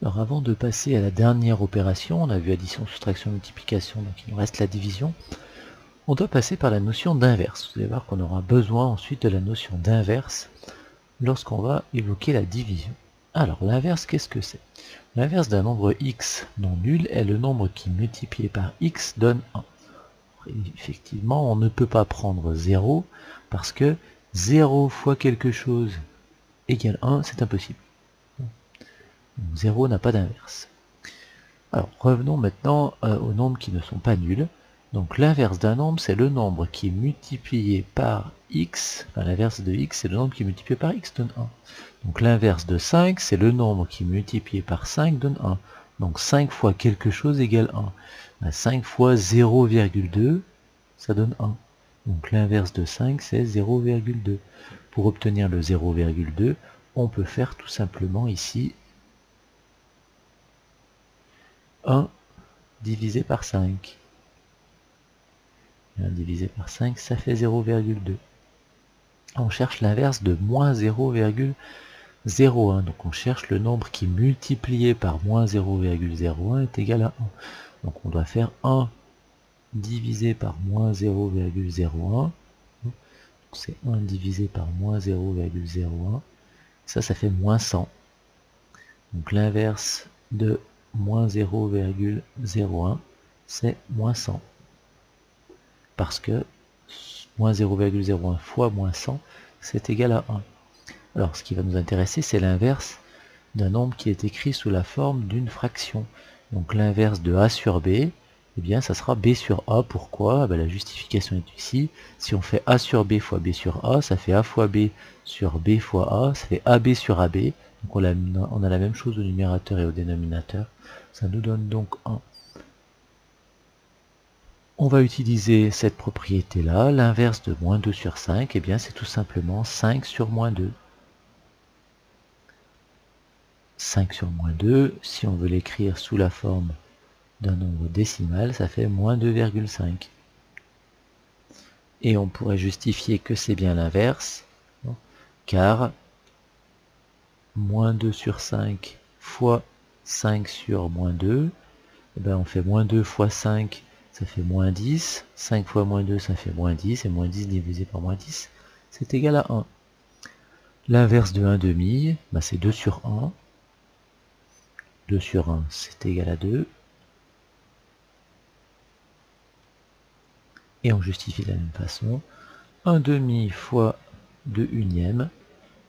Alors avant de passer à la dernière opération, on a vu addition, soustraction, multiplication, donc il nous reste la division. On doit passer par la notion d'inverse. Vous allez voir qu'on aura besoin ensuite de la notion d'inverse lorsqu'on va évoquer la division. Alors l'inverse, qu'est-ce que c'est? L'inverse d'un nombre x non nul est le nombre qui multiplié par x donne 1. Et effectivement, on ne peut pas prendre 0 parce que 0 fois quelque chose égale 1, c'est impossible. Donc 0 n'a pas d'inverse. Alors revenons maintenant aux nombres qui ne sont pas nuls. Donc l'inverse d'un nombre, c'est le nombre qui est multiplié par x. Enfin, l'inverse de x, c'est le nombre qui est multiplié par x donne 1. Donc l'inverse de 5, c'est le nombre qui est multiplié par 5 donne 1. Donc 5 fois quelque chose égale 1. 5 fois 0,2, ça donne 1. Donc l'inverse de 5, c'est 0,2. Pour obtenir le 0,2, on peut faire tout simplement ici 1 divisé par 5. 1 divisé par 5, ça fait 0,2. On cherche l'inverse de moins 0,01. Donc on cherche le nombre qui multiplié par moins 0,01 est égal à 1. Donc on doit faire 1 divisé par moins 0,01. C'est 1 divisé par moins 0,01. Ça fait moins 100. Donc l'inverse de moins 0,01, c'est moins 100. Parce que moins 0,01 fois moins 100, c'est égal à 1. Alors ce qui va nous intéresser, c'est l'inverse d'un nombre qui est écrit sous la forme d'une fraction. Donc l'inverse de a sur b, eh bien ça sera b sur a. Pourquoi? La justification est ici. Si on fait a sur b fois b sur a, ça fait a fois b sur b fois a, ça fait ab sur ab. Donc on a la même chose au numérateur et au dénominateur. Ça nous donne donc 1. On va utiliser cette propriété-là. L'inverse de moins 2 sur 5, eh bien c'est tout simplement 5 sur moins 2. 5 sur moins 2, si on veut l'écrire sous la forme d'un nombre décimal, ça fait moins 2,5. Et on pourrait justifier que c'est bien l'inverse, car moins 2 sur 5 fois 5 sur moins 2, eh bien on fait moins 2 fois 5, ça fait moins 10, 5 fois moins 2, ça fait moins 10, et moins 10 divisé par moins 10, c'est égal à 1. L'inverse de 1 demi, c'est 2 sur 1. 2 sur 1, c'est égal à 2. Et on justifie de la même façon. 1 demi fois 2 unièmes,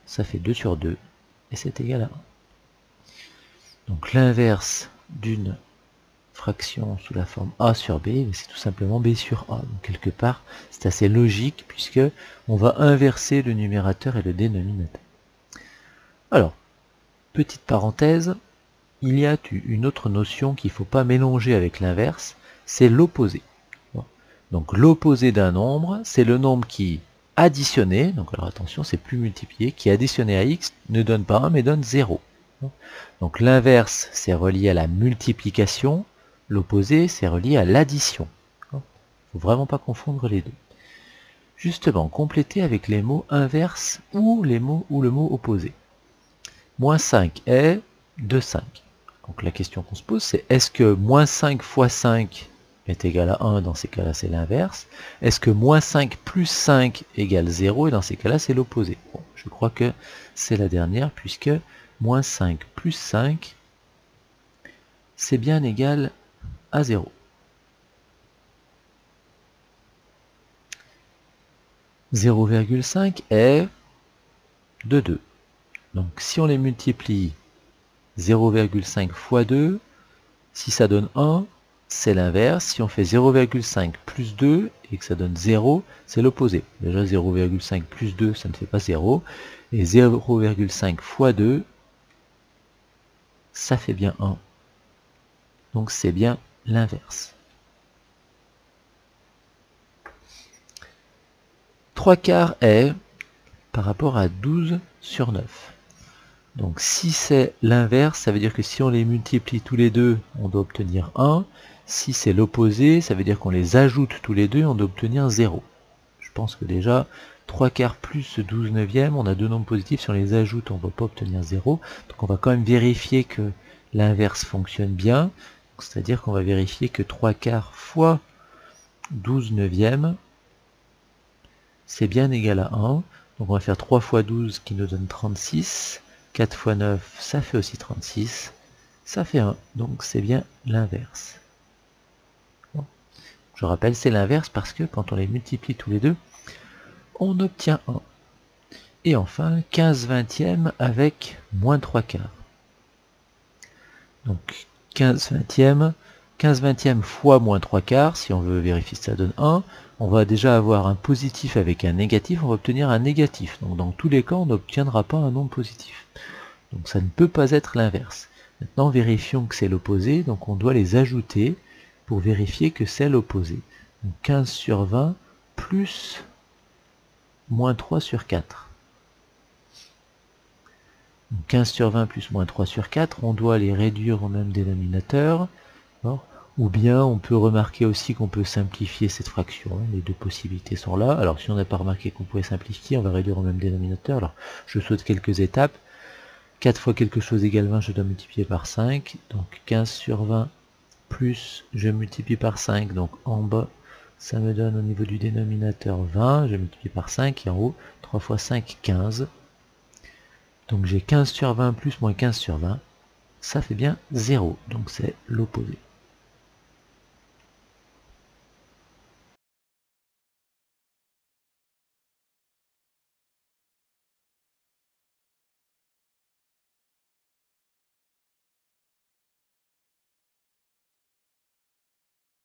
ça fait 2 sur 2, et c'est égal à 1. Donc l'inverse d'une fraction sous la forme a sur b, c'est tout simplement b sur a. Donc quelque part, c'est assez logique, puisque on va inverser le numérateur et le dénominateur. Alors, petite parenthèse, il y a une autre notion qu'il ne faut pas mélanger avec l'inverse, c'est l'opposé. Donc l'opposé d'un nombre, c'est le nombre qui additionné, donc alors attention, c'est plus multiplié, qui additionné à x ne donne pas 1 mais donne 0. Donc l'inverse, c'est relié à la multiplication, l'opposé, c'est relié à l'addition. Il ne faut vraiment pas confondre les deux. Justement, compléter avec les mots inverse ou le mot opposé. Moins 5 est 2, 5. Donc la question qu'on se pose, c'est est-ce que moins 5 fois 5 est égal à 1, dans ces cas-là c'est l'inverse. Est-ce que moins 5 plus 5 égale 0, et dans ces cas-là c'est l'opposé? Bon, je crois que c'est la dernière, puisque moins 5 plus 5, c'est bien égal à 0. « 0,5 est de 2. Donc si on les multiplie, 0,5 fois 2, si ça donne 1, c'est l'inverse. Si on fait 0,5 plus 2 et que ça donne 0, c'est l'opposé. Déjà 0,5 plus 2, ça ne fait pas 0. Et 0,5 fois 2, ça fait bien 1. Donc c'est bien l'inverse. 3/4 est par rapport à 12 sur 9. Donc si c'est l'inverse, ça veut dire que si on les multiplie tous les deux, on doit obtenir 1. Si c'est l'opposé, ça veut dire qu'on les ajoute tous les deux, on doit obtenir 0. Je pense que déjà, 3/4 plus 12 neuvièmes, on a deux nombres positifs, si on les ajoute, on ne va pas obtenir 0. Donc on va quand même vérifier que l'inverse fonctionne bien. C'est-à-dire qu'on va vérifier que 3/4 fois 12 neuvièmes, c'est bien égal à 1. Donc on va faire 3 fois 12 qui nous donne 36. 4 fois 9, ça fait aussi 36. Ça fait 1. Donc c'est bien l'inverse. Bon. Je rappelle, c'est l'inverse parce que quand on les multiplie tous les deux, on obtient 1. Et enfin, 15 vingtièmes avec moins 3/4. Donc 15 vingtièmes fois moins 3/4, si on veut vérifier ça donne 1. On va déjà avoir un positif avec un négatif, on va obtenir un négatif. Donc dans tous les cas, on n'obtiendra pas un nombre positif. Donc ça ne peut pas être l'inverse. Maintenant, vérifions que c'est l'opposé, donc on doit les ajouter pour vérifier que c'est l'opposé. Donc 15 sur 20 plus moins 3 sur 4. Donc 15 sur 20 plus moins 3 sur 4, on doit les réduire au même dénominateur. Ou bien on peut remarquer aussi qu'on peut simplifier cette fraction. Les deux possibilités sont là. Alors si on n'a pas remarqué qu'on pouvait simplifier, on va réduire au même dénominateur. Alors je saute quelques étapes. 4 fois quelque chose égale 20, je dois multiplier par 5. Donc 15 sur 20 plus, je multiplie par 5. Donc en bas, ça me donne au niveau du dénominateur 20. Je multiplie par 5 et en haut, 3 fois 5, 15. Donc j'ai 15 sur 20 plus moins 15 sur 20. Ça fait bien 0. Donc c'est l'opposé.